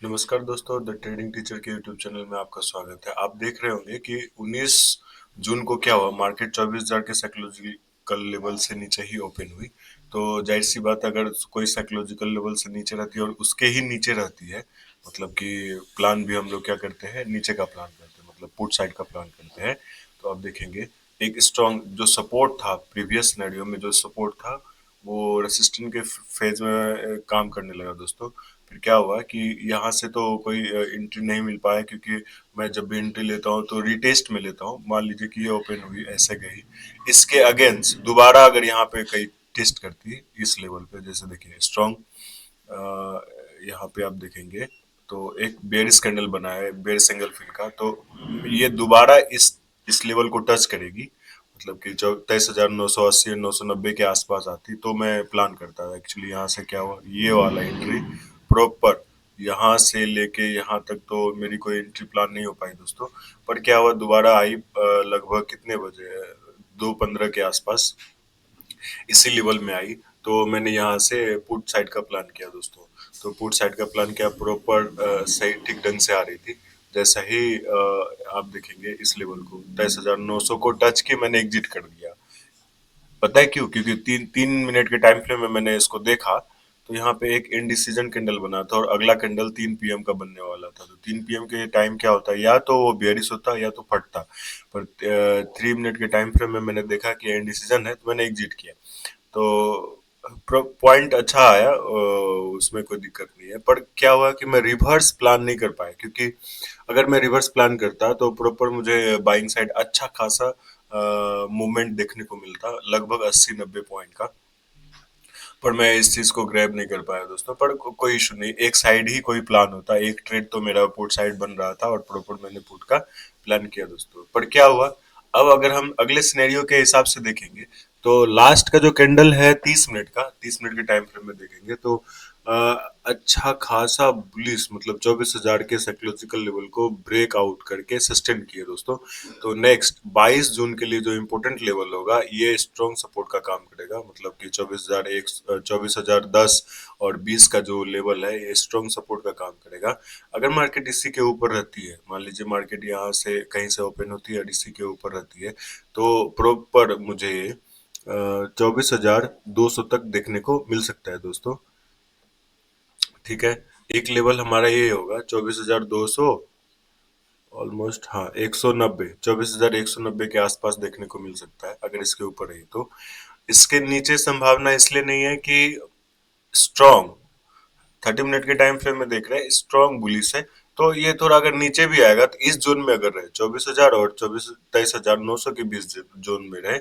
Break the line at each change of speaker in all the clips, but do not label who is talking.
नमस्कार दोस्तों, the trading teacher के यूट्यूब चैनल में आपका स्वागत है। आप देख रहे होंगे कि 19 जून को क्या हुआ। मार्केट 24,000 के साइकोलॉजिकल लेवल से नीचे ही ओपन हुई। तो जाहिर सी बात है, अगर कोई साइकोलॉजिकल लेवल से नीचे रहती है और उसके ही नीचे रहती है, मतलब कि प्लान भी हम लोग क्या करते हैं, नीचे का प्लान करते हैं, मतलब पुट साइड का प्लान करते हैं। तो आप देखेंगे एक स्ट्रॉन्ग जो सपोर्ट था, प्रीवियस सिनेरियो में जो सपोर्ट था, वो रेसिस्टेंट के फेज में काम करने लगा दोस्तों। फिर क्या हुआ कि यहाँ से तो कोई एंट्री नहीं मिल पाया, क्योंकि मैं जब भी एंट्री लेता हूँ तो रिटेस्ट में लेता हूँ। मान लीजिए कि ये ओपन हुई, ऐसे गई, इसके अगेंस्ट दोबारा अगर यहाँ पे कहीं टेस्ट करती है इस लेवल पे, जैसे देखिए स्ट्रॉन्ग, यहाँ पे आप देखेंगे तो एक बेयरिश कैंडल बना है, बेयर सिंगल फिल का। तो ये दोबारा इस लेवल को टच करेगी, मतलब कि जो 23,980 990 के आसपास आती, तो मैं प्लान करता था। एक्चुअली यहाँ से क्या हुआ, ये वाला एंट्री प्रॉपर यहाँ से लेके यहाँ तक तो मेरी कोई एंट्री प्लान नहीं हो पाई दोस्तों। पर क्या हुआ, दोबारा आई लगभग कितने बजे, 2:15 के आसपास इसी लेवल में आई। तो मैंने यहाँ से पुट साइड का प्लान किया दोस्तों। तो पुट साइड का प्लान किया, प्रॉपर सही ठीक ढंग से आ रही थी। जैसा ही आप देखेंगे इस लेवल को 23,900 को टच के मैंने एग्जिट कर दिया। पता है क्यों? क्योंकि तीन तीन मिनट के टाइम फ्रेम में मैंने इसको देखा, तो यहाँ पे एक इनडिसीजन कैंडल बना था और अगला कैंडल 3 PM का बनने वाला था। तो 3 PM के टाइम क्या होता है, या तो वो बेयरिश होता या तो फटता। पर 3 मिनट के टाइम फ्रेम में मैंने देखा कि इनडिसीजन है, तो मैंने एग्जिट किया। तो पॉइंट अच्छा आया, उसमें कोई दिक्कत नहीं है। पर क्या हुआ कि मैं रिवर्स प्लान नहीं कर पाया, क्योंकि अगर मैं रिवर्स प्लान करता तो प्रॉपर मुझे बाइंग साइड अच्छा खासा मूवमेंट देखने को मिलता, लगभग 80-90 पॉइंट का। पर मैं इस चीज को ग्रैब नहीं कर पाया दोस्तों। पर कोई इशू नहीं, एक साइड ही कोई प्लान होता है। एक ट्रेड तो मेरा पुट साइड बन रहा था और प्रॉपर मैंने पुट का प्लान किया दोस्तों। पर क्या हुआ, अब अगर हम अगले सिनेरियो के हिसाब से देखेंगे, तो लास्ट का जो कैंडल है 30 मिनट का, 30 मिनट के टाइम फ्रेम में देखेंगे तो अ, अच्छा खासा बुलिश, मतलब 24,000 के साइकोलॉजिकल लेवल को ब्रेक आउट करके सस्टेन किए दोस्तों। तो नेक्स्ट 22 जून के लिए जो इम्पोर्टेंट लेवल होगा, ये स्ट्रॉन्ग सपोर्ट का काम करेगा। मतलब कि 24,010 और 20 का जो लेवल है, ये स्ट्रॉन्ग सपोर्ट का काम करेगा। अगर मार्केट इसी के ऊपर रहती है, मान लीजिए मार्केट यहाँ से कहीं से ओपन होती है और इसी के ऊपर रहती है, तो प्रॉपर मुझे 24,200 तक देखने को मिल सकता है दोस्तों। ठीक है, एक लेवल हमारा ये होगा 24,200, ऑलमोस्ट, हाँ, 190, 24,190 के आसपास देखने को मिल सकता है अगर इसके ऊपर रही तो। इसके नीचे संभावना इसलिए नहीं है कि स्ट्रॉन्ग 30 मिनट के टाइम फ्रेम में देख रहे हैं स्ट्रॉन्ग बुलिश है। तो ये थोड़ा अगर नीचे भी आएगा तो इस जोन में अगर रहे 24,000 और 23,900 के बीच जोन में रहे,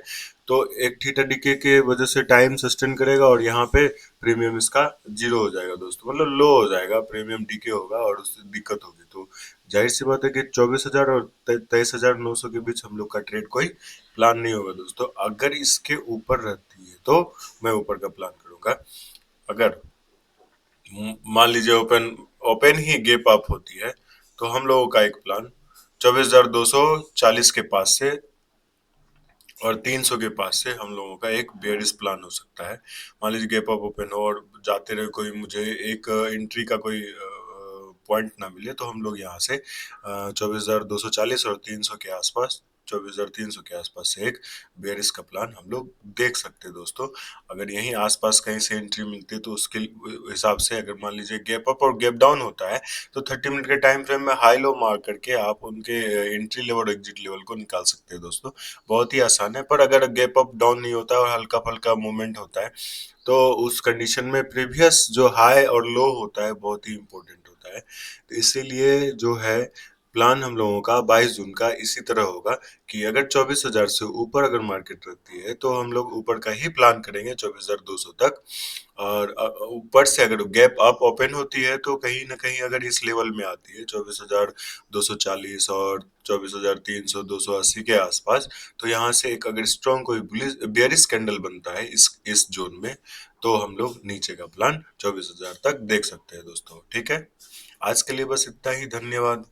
तो एक थीटा डीके के वजह से टाइम सस्टेन करेगा और यहाँ पे प्रीमियम इसका जीरो हो जाएगा दोस्तों, मतलब लो हो जाएगा, प्रीमियम डीके होगा और उससे दिक्कत होगी। तो जाहिर सी बात है कि 24,000 और 23,900 के बीच हम लोग का ट्रेड कोई प्लान नहीं होगा दोस्तों। अगर इसके ऊपर रहती है तो मैं ऊपर का प्लान करूंगा। अगर मान लीजिए ओपन ओपन ही गैप अप होती है, तो हम लोगों का एक प्लान 24,240 के पास से और 300 के पास से हम लोगों का एक बेयरिश प्लान हो सकता है। मान लीजिए गैप अप ओपन हो और जाते रहे, कोई मुझे एक एंट्री का कोई पॉइंट ना मिले, तो हम लोग यहाँ से 24,240 और 300 के आसपास, 24,300 के आसपास से एक बेयरिश का प्लान हम लोग देख सकते हैं दोस्तों। अगर यहीं आसपास कहीं से एंट्री मिलती है तो उसके हिसाब से, अगर मान लीजिए गैप अप और गैप डाउन होता है, तो 30 मिनट के टाइम फ्रेम में हाई लो मार्क करके आप उनके एंट्री लेवल और एग्जिट लेवल को निकाल सकते हैं दोस्तों। बहुत ही आसान है। पर अगर गैप अप डाउन नहीं होता है और हल्का फल्का मूवमेंट होता है, तो उस कंडीशन में प्रीवियस जो हाई और लो होता है बहुत ही इंपॉर्टेंट होता है। तो इसीलिए जो है प्लान हम लोगों का 22 जून का इसी तरह होगा कि अगर 24,000 से ऊपर अगर मार्केट रहती है, तो हम लोग ऊपर का ही प्लान करेंगे 24,200 तक। और ऊपर से अगर गैप अप ओपन होती है, तो कहीं ना कहीं अगर इस लेवल में आती है 24,240 और 24,300 280 के आसपास, तो यहाँ से एक अगर स्ट्रॉन्ग कोई बेयरिश कैंडल बनता है इस जोन में, तो हम लोग नीचे का प्लान 24,000 तक देख सकते हैं दोस्तों। ठीक है, आज के लिए बस इतना ही। धन्यवाद।